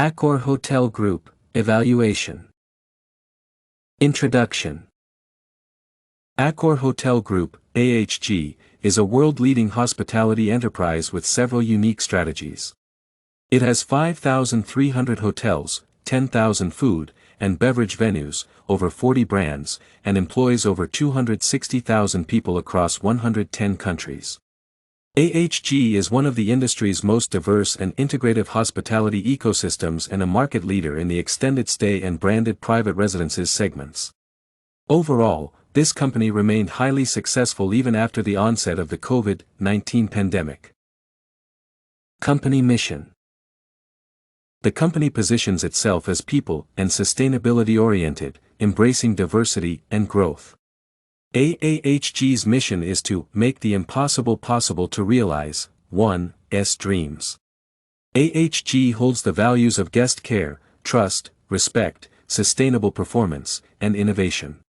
Accor Hotel Group, Evaluation. Introduction. Accor Hotel Group, AHG, is a world-leading hospitality enterprise with several unique strategies. It has 5,300 hotels, 10,000 food and beverage venues, over 40 brands, and employs over 260,000 people across 110 countries. AHG is one of the industry's most diverse and integrative hospitality ecosystems and a market leader in the extended stay and branded private residences segments. Overall, this company remained highly successful even after the onset of the COVID-19 pandemic. Company mission. The company positions itself as people and sustainability-oriented, embracing diversity and growth. AHG's mission is to make the impossible possible to realize one's dreams. AHG holds the values of guest care, trust, respect, sustainable performance, and innovation.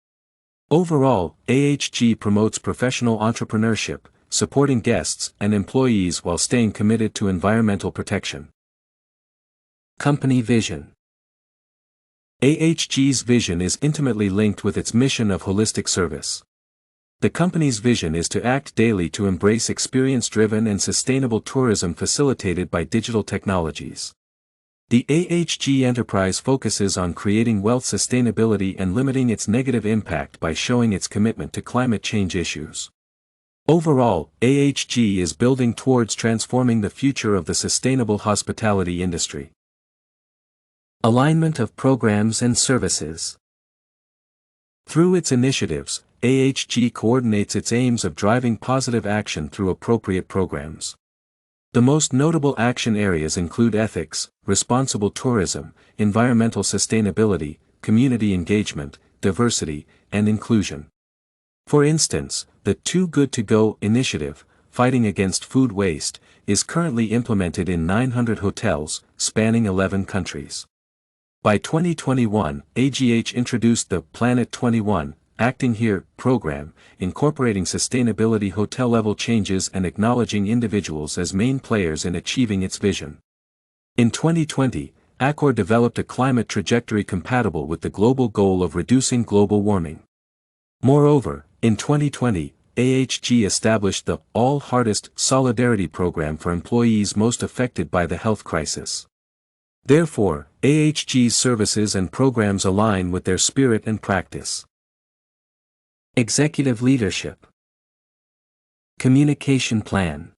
Overall, AHG promotes professional entrepreneurship, supporting guests and employees while staying committed to environmental protection. Company vision. AHG's vision is intimately linked with its mission of holistic service. The company's vision is to act daily to embrace experience-driven and sustainable tourism facilitated by digital technologies. The AHG enterprise focuses on creating wealth sustainability and limiting its negative impact by showing its commitment to climate change issues. Overall, AHG is building towards transforming the future of the sustainable hospitality industry. Alignment of programs and services. Through its initiatives, AHG coordinates its aims of driving positive action through appropriate programs. The most notable action areas include ethics, responsible tourism, environmental sustainability, community engagement, diversity, and inclusion. For instance, the Too Good to Go initiative, fighting against food waste, is currently implemented in 900 hotels, spanning 11 countries. By 2021, AGH introduced the Planet 21, Acting Here program, incorporating sustainability hotel-level changes and acknowledging individuals as main players in achieving its vision. In 2020, Accor developed a climate trajectory compatible with the global goal of reducing global warming. Moreover, in 2020, AHG established the All Hardest Solidarity program for employees most affected by the health crisis. Therefore, AHG's services and programs align with their spirit and practice. Executive leadership. Communication plan.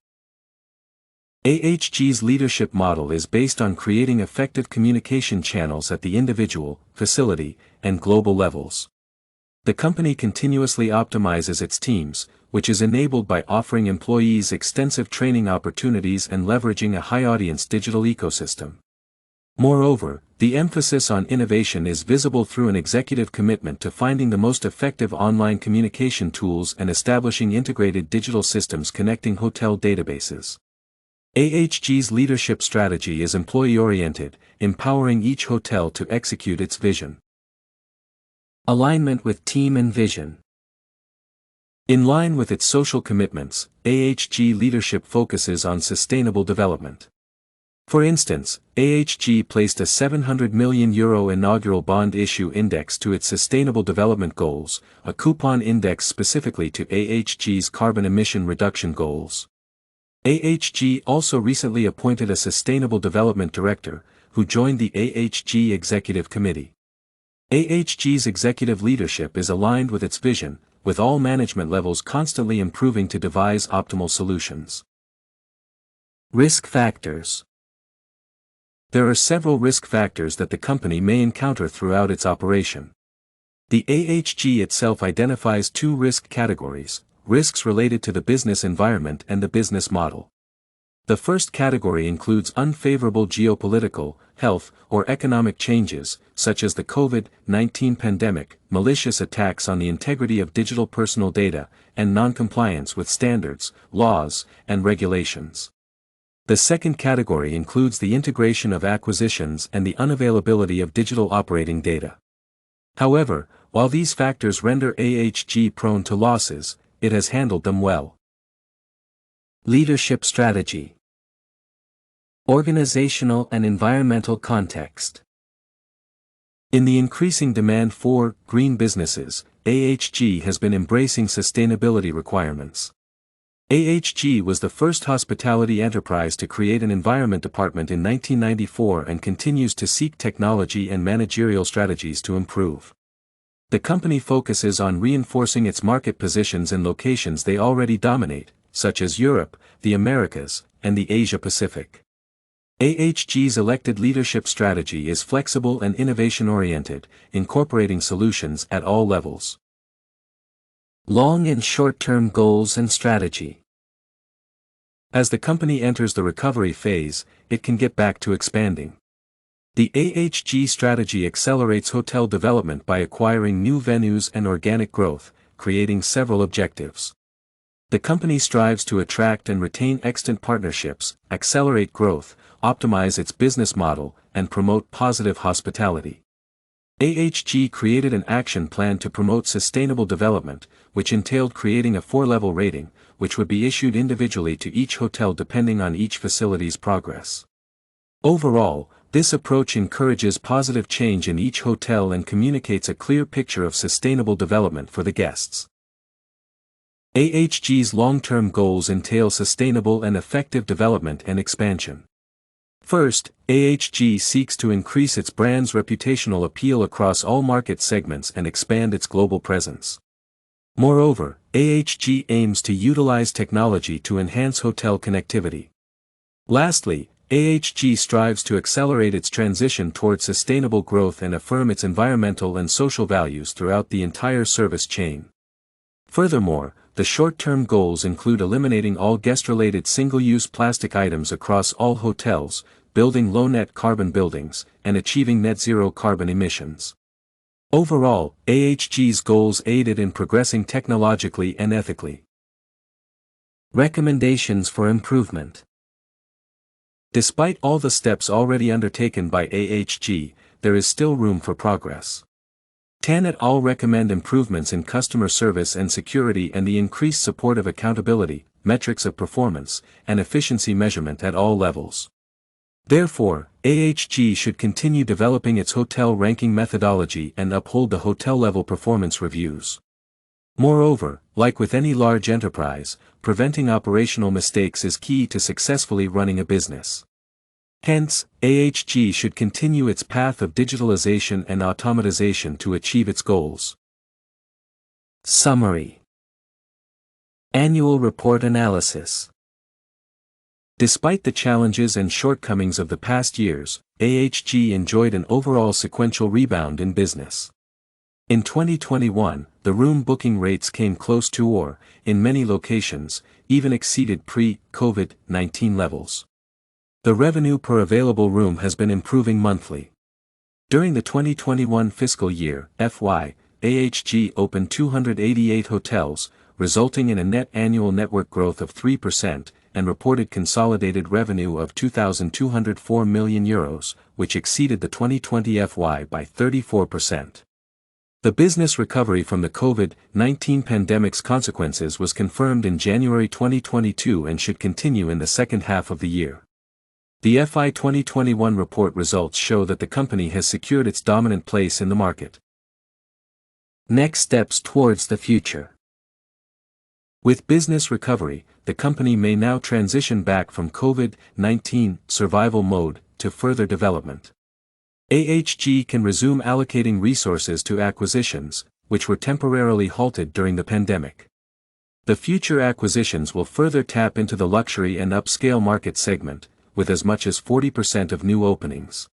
AHG's leadership model is based on creating effective communication channels at the individual, facility, and global levels. The company continuously optimizes its teams, which is enabled by offering employees extensive training opportunities and leveraging a high-audience digital ecosystem. Moreover, the emphasis on innovation is visible through an executive commitment to finding the most effective online communication tools and establishing integrated digital systems connecting hotel databases. AHG's leadership strategy is employee-oriented, empowering each hotel to execute its vision. Alignment with team and vision. In line with its social commitments, AHG leadership focuses on sustainable development. For instance, AHG placed a €700 million inaugural bond issue index to its Sustainable Development Goals, a coupon index specifically to AHG's carbon emission reduction goals. AHG also recently appointed a Sustainable Development Director, who joined the AHG Executive Committee. AHG's executive leadership is aligned with its vision, with all management levels constantly improving to devise optimal solutions. Risk factors. There are several risk factors that the company may encounter throughout its operation. The AHG itself identifies two risk categories: risks related to the business environment and the business model. The first category includes unfavorable geopolitical, health, or economic changes, such as the COVID-19 pandemic, malicious attacks on the integrity of digital personal data, and non-compliance with standards, laws, and regulations. The second category includes the integration of acquisitions and the unavailability of digital operating data. However, while these factors render AHG prone to losses, it has handled them well. Leadership strategy. Organizational and environmental context. In the increasing demand for green businesses, AHG has been embracing sustainability requirements. AHG was the first hospitality enterprise to create an environment department in 1994 and continues to seek technology and managerial strategies to improve. The company focuses on reinforcing its market positions in locations they already dominate, such as Europe, the Americas, and the Asia-Pacific. AHG's elected leadership strategy is flexible and innovation-oriented, incorporating solutions at all levels. Long and short-term goals and strategy. As the company enters the recovery phase, it can get back to expanding. The AHG strategy accelerates hotel development by acquiring new venues and organic growth, creating several objectives. The company strives to attract and retain extant partnerships, accelerate growth, optimize its business model, and promote positive hospitality. AHG created an action plan to promote sustainable development, which entailed creating a 4-level rating, which would be issued individually to each hotel depending on each facility's progress. Overall, this approach encourages positive change in each hotel and communicates a clear picture of sustainable development for the guests. AHG's long-term goals entail sustainable and effective development and expansion. First, AHG seeks to increase its brand's reputational appeal across all market segments and expand its global presence. Moreover, AHG aims to utilize technology to enhance hotel connectivity. Lastly, AHG strives to accelerate its transition toward sustainable growth and affirm its environmental and social values throughout the entire service chain. Furthermore, the short-term goals include eliminating all guest-related single-use plastic items across all hotels, building low-net carbon buildings, and achieving net-zero carbon emissions. Overall, AHG's goals aided in progressing technologically and ethically. Recommendations for improvement. Despite all the steps already undertaken by AHG, there is still room for progress. Tan et al. Recommend improvements in customer service and security and the increased support of accountability, metrics of performance, and efficiency measurement at all levels. Therefore, AHG should continue developing its hotel ranking methodology and uphold the hotel-level performance reviews. Moreover, like with any large enterprise, preventing operational mistakes is key to successfully running a business. Hence, AHG should continue its path of digitalization and automatization to achieve its goals. Summary. Annual Report Analysis. Despite the challenges and shortcomings of the past years, AHG enjoyed an overall sequential rebound in business. In 2021, the room booking rates came close to or, in many locations, even exceeded pre-COVID-19 levels. The revenue per available room has been improving monthly. During the 2021 fiscal year, FY, AHG opened 288 hotels, resulting in a net annual network growth of 3%, and reported consolidated revenue of €2,204 million, which exceeded the 2020 FY by 34%. The business recovery from the COVID-19 pandemic's consequences was confirmed in January 2022 and should continue in the second half of the year. The FY 2021 report results show that the company has secured its dominant place in the market. Next steps towards the future. With business recovery, the company may now transition back from COVID-19 survival mode to further development. AHG can resume allocating resources to acquisitions, which were temporarily halted during the pandemic. The future acquisitions will further tap into the luxury and upscale market segment, with as much as 40% of new openings.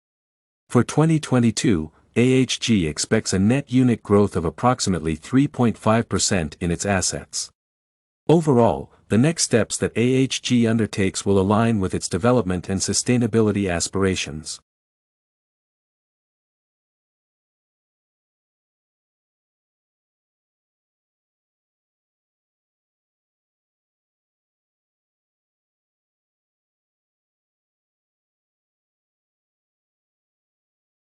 For 2022, AHG expects a net unit growth of approximately 3.5% in its assets. Overall, the next steps that AHG undertakes will align with its development and sustainability aspirations.